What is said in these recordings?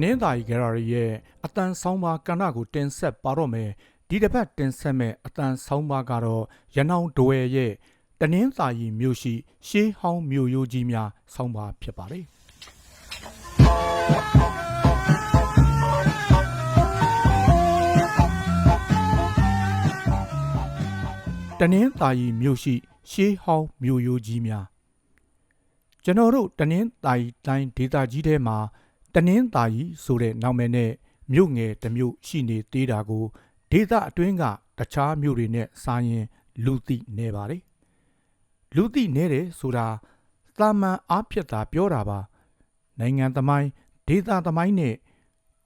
နင်္သာရီဂရရီရဲ့အတန်ဆောင်းပါးကဏ္ဍကိုတင်ဆက်ပါတော့မယ်ဒီတစ်ပတ်တင်ဆက်မဲ့အတန်ဆောင်းပါးကတော့ရနောင်ဒွယ်ရဲ့တနင်္သာရီမြို့ရှိရှေးဟောင်းမြို့ရိုးကြီးများဆောင်းပါးဖြစ်ပါတယ်တနင်္သာရီမြို့ရှိရှေးဟောင်းမြို့ရိုးကြီးများကျွန်တော်တို့တနင်္သာရီတိုင်းဒေသကြီးထဲမှာတနင်္သာရီဆိုတဲ့နာမည်နဲ့မြို့ငယ်တစ်မြို့ရှိနေသေးတာကိုဒေသအတွင်းကတခြားမြို့တွေနဲ့စာရင်လူသိနေပါတယ်လူသိနေတယ်ဆိုတာသာမန်အားဖြင့်သာပြောတာပါနိုင်ငံသမိုင်းဒေသသမိုင်းနဲ့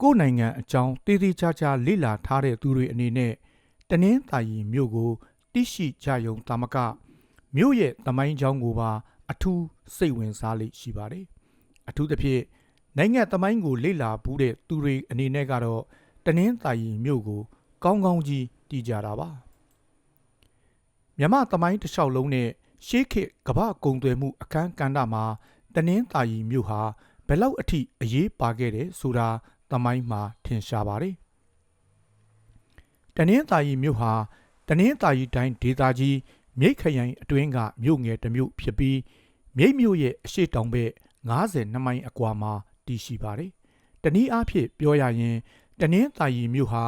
ကိုယ်နိုင်ငံအကြောင်းတည်တည်ချာချာလေ့လာထားတဲ့သူတွေအနေနဲ့တနင်္သာရီမြို့ကိုသိရှိကြရုံသာမကမြို့ရဲ့သမိုင်းကြောင်းကိုပါအထူးစိတ်ဝင်စားလိမ့်ရှိပါတယ်အထူးသဖြင့်နိုင်ငံသမိုင်းကိုလေ့လာဘူးတဲ့သူတွေအနေနဲ့ကတော့တနင်္သာရီမြို့ကိုကောင်းကောင်းကြီးတည်ကြတာပါမြန်မာသမိုင်းတစ်လျှောက်လုံးနဲ့ရှေးခေတ်ကမ္ဘာကုန်သွယ်မှုအခမ်းကဏ္ဍမှာတနင်္သာရီမြို့ဟာဘယ်လောက်အထိအရေးပါခဲ့တယ်ဆိုတာသမိုင်းမှာထင်ရှားပါတယ်တနင်္သာရီမြို့ဟာတနင်္သာရီတိုင်းဒေသကြီးမြိတ်ခရိုင်အတွင်းကမြို့ငယ်တစ်မြို့ဖြစ်ပြီးမြိတ်မြို့ရဲ့အရှေ့တောင်ဘက်52မိုင်အကွာမှာတည်ရှိပါတယ်။တနည်းအားဖြင့်ပြောရရင်တနင်္သာရီမြို့ဟာ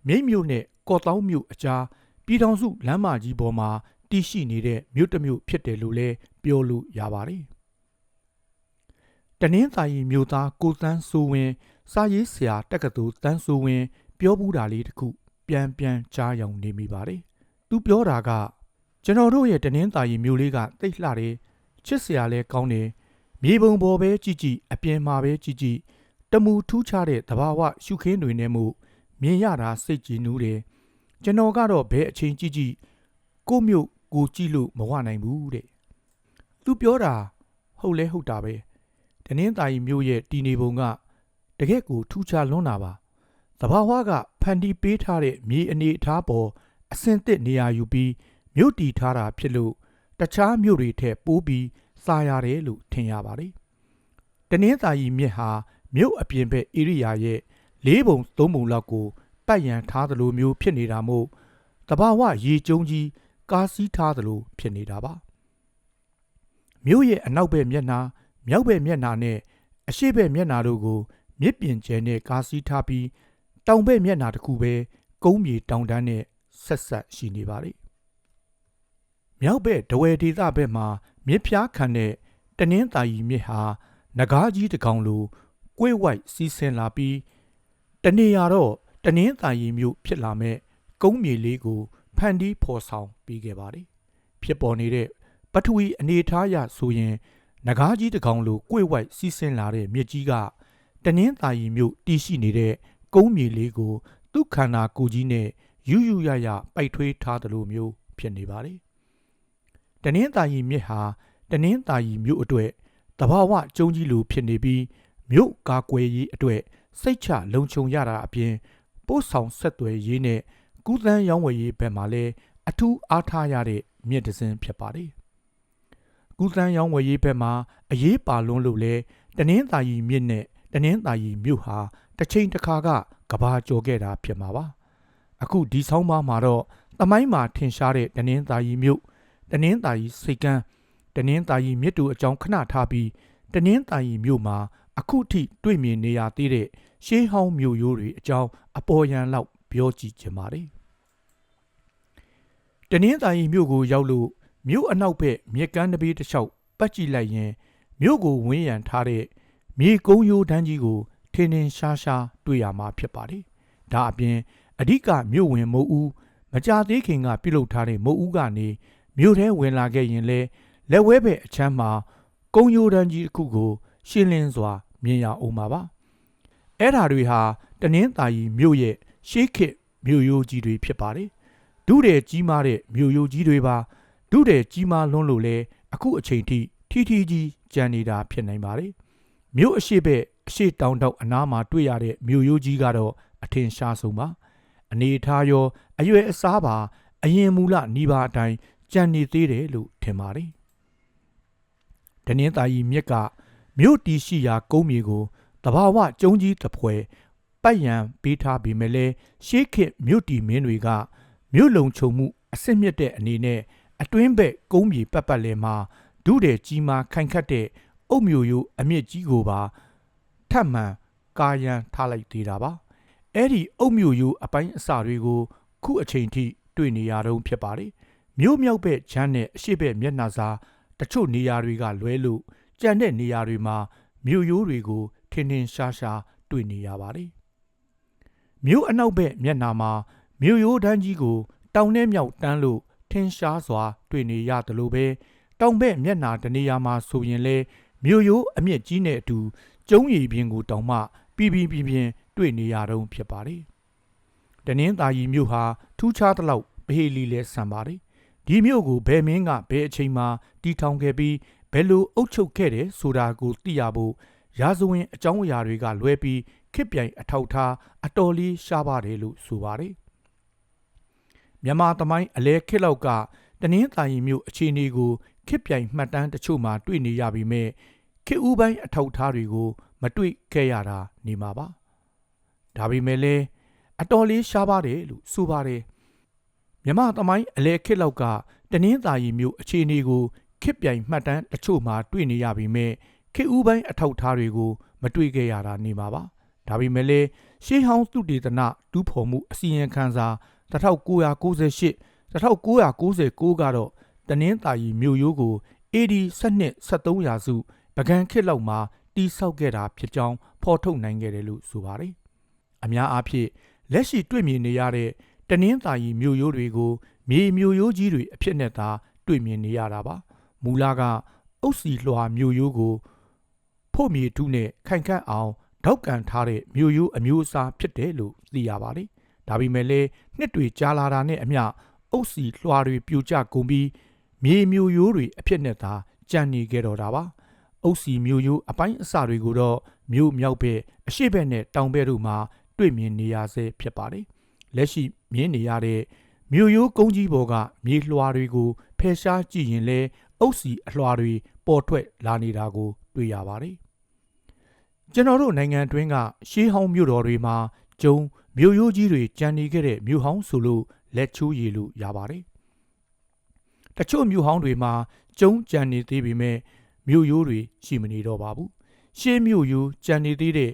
မြိတ်မြို့နဲ့ကော့သောင်းမြို့အကြားပြည်ထောင်စုလမ်းမကြီးပေါ်မှာတည်ရှိနေတဲ့မြို့တစ်မြို့ဖြစ်တယ်လို့လည်းပြောလို့ရပါတယ်။တနင်္သာရီမြို့သားကိုသန်းစိုးဝင်းစာရေးဆရာတက္ကသိုလ်တန်းစိုးဝင်းပြောဘူးတာလေးတစ်ခုပြန်ကြားရောင်နေမိပါတယ်။သူပြောတာကကျွန်တော်တို့ရဲ့တနင်္သာရီမြို့လေးကသိပ်လှတယ်ချစ်စရာလဲကောင်းတယ်မြေပုံပေါ်ပဲကြည့်ကြည့်အပြင်မှာပဲကြည့်ကြည့်တမူထူးခြားတဲ့သဘာဝရှုခင်းတွေနဲ့မှုမြင်ရတာစိတ်ကြည်နူးတယ်ကျွန်တော်ကတော့ဘယ်အချိန်ကြည့်ကြည့်ကိုမြို့ကိုကြည့်လို့မဝနိုင်ဘူးတဲ့သူပြောတာဟုတ်လဲဟုတ်တာပဲတနင်္သာရီမြို့ရဲ့တည်နေပုံကတကယ့်ကိုထူးခြားလွန်းတာပါသဘာဝကဖန်တီးပေးထားတဲ့မြေအနေအထားပေါ်အစင်သစ်နေရာယူပြီးမြို့တည်ထားတာဖြစ်လို့တခြားမြို့တွေထက်ပိုပြီးစားရတယ်လို့ထင်ရပါတယ်။တနင်္သာရီမြစ်ဟာမြို့အပြင်ဘက်ဧရိယာရဲ့၄ပုံ၃ပုံလောက်ကိုပတ်ရန်ထားသလိုမျိုးဖြစ်နေတာမို့တဘာဝရေကျုံကြီးကားစီးထားသလိုဖြစ်နေတာပါ။မြို့ရဲ့အနောက်ဘက်မျက်နှာမြောက်ဘက်မျက်နှာနဲ့အရှေ့ဘက်မျက်နှာတို့ကိုမြစ်ပြင်ကျဲနဲ့ကားစီးထားပြီးတောင်ဘက်မျက်နှာတစ်ခုပဲကုန်းမြေတောင်တန်းနဲ့ဆက်ရှိနေပါတယ်။မြောက်ဘက်ဒဝယ်ဒေသဘက်မှာမြစ်ဖျားခံတဲ့တနင်္သာရီမြစ်ဟာနဂါးကြီးတစ်ကောင်လိုကွေ့ဝိုက်စီးဆင်းလာပြီးတနေရာတော့တနင်္သာရီမြို့ဖြစ်လာမဲ့ကုန်းမြေလေးကိုဖန်တီးဖော်ဆောင်ပေးခဲ့ပါတယ်ဖြစ်ပေါ်နေတဲ့ပထဝီအနေထားရဆိုရင်နဂါးကြီးတစ်ကောင်လိုကွေ့ဝိုက်စီးဆင်းလာတဲ့မြစ်ကြီးကတနင်္သာရီမြို့တည်ရှိနေတဲ့ကုန်းမြေလေးကိုသူ့ခန္ဓာကိုယ်ကြီးနဲ့ယူရပိုက်ထွေးထားသလိုမျိုးဖြစ်နေပါတယ်တနင်္သာရီမြစ်ဟာတနင်္သာရီမြို့အတွက်တဘာဝကျုံးကြီးလိုဖြစ်နေပြီးမြို့ကာကွယ်ရေးအတွက်စိတ်ချလုံခြုံရတာအပြင်ပို့ဆောင်ဆက်သွယ်ရေးနဲ့ကူးသန်းရောင်းဝယ်ရေးဘက်မှာလည်းအထူးအားထားရတဲ့မြစ်တစ်စင်းဖြစ်ပါတယ်။ကူးသန်းရောင်းဝယ်ရေးဘက်မှာအရေးပါလွန်းလို့လဲတနင်္သာရီမြစ်နဲ့တနင်္သာရီမြို့ဟာတစ်ချိန်တစ်ခါကဘာကျော်ခဲ့တာဖြစ်မှာပါ။အခုဒီဆောင်းပါးမှာတော့သမိုင်းမှာထင်ရှားတဲ့တနင်္သာရီမြို့တနင်္သာရီစိတ်ကမ်းတနင်္သာရီမြစ်တူအကြောင်းခဏထားပြီးတနင်္သာရီမြို့မှာအခုထိတွေ့မြင်နေရသေးတဲ့ရှေးဟောင်းမြို့ရိုးတွေအကြောင်းအပေါ်ယံလောက်ပြောကြည့်ချင်ပါတယ်တနင်္သာရီမြို့ကိုရောက်လို့မြို့အနောက်ဘက်မြစ်ကမ်းတစ်ပေးတစ်လျှောက်ပတ်ကြည့်လိုက်ရင်မြို့ကိုဝန်းရံထားတဲ့မြေကုန်းရိုးတန်းကြီးကိုထင်ထင်ရှားရှားတွေ့ရမှာဖြစ်ပါတယ်ဒါအပြင်အဓိကမြို့ဝင်မုတ်ဦးမကြသေးခင်ကပြုလုပ်ထားတဲ့မုတ်ဦးကနေမြို့ထဲဝင်လာခဲ့ရင်လဲလက်ဝဲဘက်အချမ်းမှာကုန်းရိုးတန်းကြီးတစ်ခုကိုရှင်းလင်းစွာမြင်ရအောင်ပါအဲ့ဓာတွေဟာတနင်္သာရီမြို့ရဲ့ရှေးခေတ်မြို့ရိုးကြီးတွေဖြစ်ပါတယ်ဒုတဲ့ကြီးမားတဲ့မြို့ရိုးကြီးတွေပါဒုတဲ့ကြီးမားလွန်းလို့လဲအခုအချိန်ထိထီကြီးကျန်နေတာဖြစ်နိုင်ပါတယ်မြို့အရှိဘက်အရှိတောင်တောက်အနားမှာတွေ့ရတဲ့မြို့ရိုးကြီးကတော့အထင်ရှားဆုံးပါအနေထားရောအရွယ်အစားပါအရင်မူလနီးပါးအတိုင်းကြံနေသေးတယ်လို့ထင်ပါတယ်တနင်္သာရီမြစ်ကမြို့တီရှိရာကုန်းမြေကို တဘာဝကျုံးကြီးတစ်ဖွဲပတ်ရန်ပေးထားပေမဲ့လည်းရှေးခေတ်မြို့တီမင်းတွေကမြို့လုံခြုံမှုအစစ်မြစ်တဲ့အနေနဲ့အတွင်းဘက်ကုန်းမြေပတ်ပတ်လည်မှာဒုတဲ့ကြီးမားခိုင်ခတ်တဲ့အုတ်မြို့ရိုးအမြင့်ကြီးကိုပါထပ်မံကာယံထားလိုက်သေးတာပါအဲ့ဒီအုတ်မြို့ရိုးအပိုင်းအစတွေကိုခုအချိန်ထိတွေ့နေရတော့ဖြစ်ပါတယ်မြို့မြောက်ဘက်ချမ်းနဲ့အရှိဘက်မျက်နှာစာတချို့နေရာတွေကလွဲလို့ကြံတဲ့နေရာတွေမှာမြို့ရိုးတွေကိုထင်ထင်ရှားရှားတွေ့နေရပါတယ်မြို့အနောက်ဘက်မျက်နှာမှာမြို့ရိုးတန်းကြီးကိုတောင်နဲ့မြောက်တန်းလို့ထင်ရှားစွာတွေ့နေရတယ်လို့ပဲတောင်ဘက်မျက်နှာတနေရာမှာဆိုရင်လေမြို့ရိုးအမြင့်ကြီးနဲ့အတူကျုံးရည်ပြင်ကိုတောင်မှပြင်းတွေ့နေရတော့ဖြစ်ပါတယ်တနင်္သာရီမြို့ဟာထူးခြားသလောက်ဗဟေလီလဲဆန်ပါတယ်ဒီမြို့ကိုဘယ်မင်းကဘယ်အချိန်မှာတည်ထောင်ခဲ့ပြီးဘယ်လိုအုပ်ချုပ်ခဲ့တယ်ဆိုတာကိုသိရဖို့ရာဇဝင်အကြောင်းအရာတွေကလွဲပြီးခေတ်ပြိုင်အထောက်ထားအတော်လေးရှားပါတယ်လို့ဆိုပါတယ်မြန်မာသမိုင်းအလဲခေတ်လောက်ကတနင်္သာရီမြို့အခြေအနေကိုခေတ်ပြိုင်မှတ်တမ်းတချို့မှာတွေ့နေရပေမဲ့ခေတ်ဦးပိုင်းအထောက်ထားတွေကိုမတွေ့ခဲ့ရတာနေမှာပါဒါပေမဲ့လည်းအတော်လေးရှားပါတယ်လို့ဆိုပါတယ်မြန်မာသမိုင်းအလဲခေတ်လောက်ကတနင်္သာရီမြို့အခြေအနေကိုခေတ်ပြိုင်မှတ်တမ်းတချို့မှာတွေ့နေရပေမဲ့ခေတ်ဦးပိုင်းအထောက်ထားတွေကိုမတွေ့ခဲ့ရတာနေမှာပါဒါပေမဲ့လည်းရှေးဟောင်းသုတေသနတူးဖော်မှုအစီရင်ခံစာ1998 1999ကတော့တနင်္သာရီမြို့ရိုးကို AD 12-13 ရာစုပကံခေတ်လောက်မှာတိဆောက်ခဲ့တာဖြစ်ကြောင်းဖော်ထုတ်နိုင်ခဲ့တယ်လို့ဆိုပါတယ်အများအားဖြင့်လက်ရှိတွေ့မြင်နေရတဲ့တနင်္သာရီမြို့ရိုးတွေကိုမြေမြို့ရိုးကြီးတွေအဖြစ်နဲ့သာတွေ့မြင်နေရတာပါမူလကအုတ်စီလွှာမြို့ရိုးကိုဖို့မြေထုနဲ့ခိုင်ခန့်အောင်ထောက်ကန်ထားတဲ့မြို့ရိုးအမျိုးအစားဖြစ်တယ်လို့သိရပါတယ်ဒါပေမဲ့လည်းနှစ်တွေကြာလာတာနဲ့အမျှအုတ်စီလွှာတွေပြိုကျကုန်ပြီးမြေမြို့ရိုးတွေအဖြစ်နဲ့သာကျန်နေခဲ့တော့တာပါအုတ်စီမြို့ရိုးအပိုင်းအစတွေကိုတော့မြို့မြောက်ဘက်အရှေ့ဘက်နဲ့တောင်ဘက်တို့မှာတွေ့မြင်နေရဆဲဖြစ်ပါတယ်လက်ရှိမြင်နေရတဲ့မြို့ရိုးကုန်းကြီးပေါ်ကမြေလွှာတွေကိုဖယ်ရှားကြည့်ရင်လည်းအုတ်စီအလွှာတွေပေါ်ထွက်လာနေတာကိုတွေ့ရပါတယ်ကျွန်တော်တို့နိုင်ငံတွင်းကရှေးဟောင်းမြို့တော်တွေမှာကျုံမြို့ရိုးကြီးတွေကျန်နေခဲ့တဲ့မြို့ဟောင်းဆိုလို့လက်ချိုးရည်လို့ရပါတယ်တချို့မြို့ဟောင်းတွေမှာကျုံကျန်နေသေးပေမဲ့မြို့ရိုးတွေရှိမနေတော့ပါဘူးရှေးမြို့ရိုးကျန်နေသေးတဲ့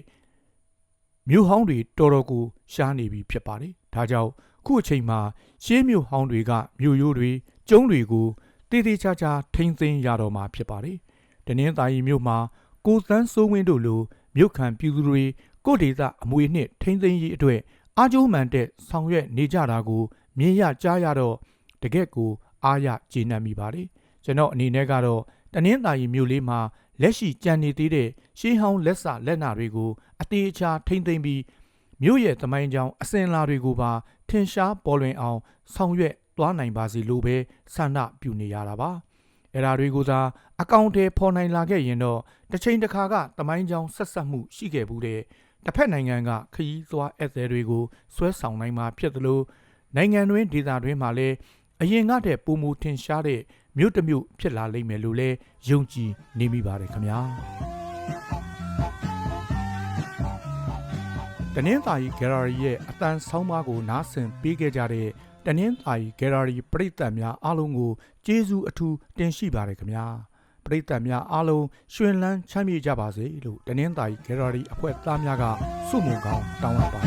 မြို့ဟောင်းတွေတော်တော်ကိုရှားနေပြီဖြစ်ပါတယ်ဒါကြောင့်ခုအချိန်မှာရှေးမြို့ဟောင်းတွေကမြို့ရိုးတွေကျုံတွေကိုတေးသေးချာချာထိမ့်သိမ်းရတော့မှာဖြစ်ပါတယ်တနင်္သာရီမြို့မှာကိုသန်းစိုးဝင်းတို့လိုမြို့ခံပြည်သူတွေကိုဒေသအမွေနှင့်ထိမ့်သိမ်းရေးအတွက်အားကျိုးမှန်တဲ့ဆောင်ရွက်နေကြတာကိုမြင်ရကြားရတော့တကယ့်ကိုအားရကျေနပ်မိပါတယ်ကျွန်တော်အနေနဲ့ကတော့တနင်္သာရီမြို့လေးမှာလက်ရှိကြံနေသေးတဲ့ရှေးဟောင်းလက်စလက်နာတွေကိုအသေးအချာထိမ့်သိမ်းပြီးမြို့ရဲ့သမိုင်းကြောင်းအစဉ်အလာတွေကိုပါထင်ရှားပေါ်လွင်အောင်ဆောင်ရွက်သွားနိုင်ပါစေလို့ပဲဆန္ဒပြုနေရတာပါအဲ့ဒါတွေကိုသာအကောင့်ထဲပေါ်နိုင်လာခဲ့ရင်တော့တစ်ချိန်တစ်ခါကသမိုင်းကြောင်းဆက်ဆက်မှုရှိခဲ့ဘူးတဲ့တစ်ဖက်နိုင်ငံကခရီးသွားဧည့်သည်တွေကိုဆွဲဆောင်နိုင်မှာဖြစ်သလိုနိုင်ငံတွင်းဒေသတွင်းမှာလည်းအရင်ကတည်းပုံမူထင်ရှားတဲ့မြို့တစ်မြို့ဖြစ်လာလိမ့်မယ်လို့လည်းယုံကြည်နေမိပါတယ်ခင်ဗျာတနင်္သာရီ Gallery ရဲ့အတန်ဆောင်းပါးကိုနားဆင်ပေးခဲ့ကြတဲ့တနင်္သာရီ Gallery ပရိသတ်များအားလုံးကိုကျေးဇူးအထူးတင်ရှိပါတယ်ခင်ဗျာပရိသတ်များအားလုံးရွှင်လန်းချမ်းမြေ့ကြပါစေလို့တနင်္သာရီ Gallery အဖွဲ့သားများကဆုမွန်ကောင်းတောင်းအပ်ပါတယ်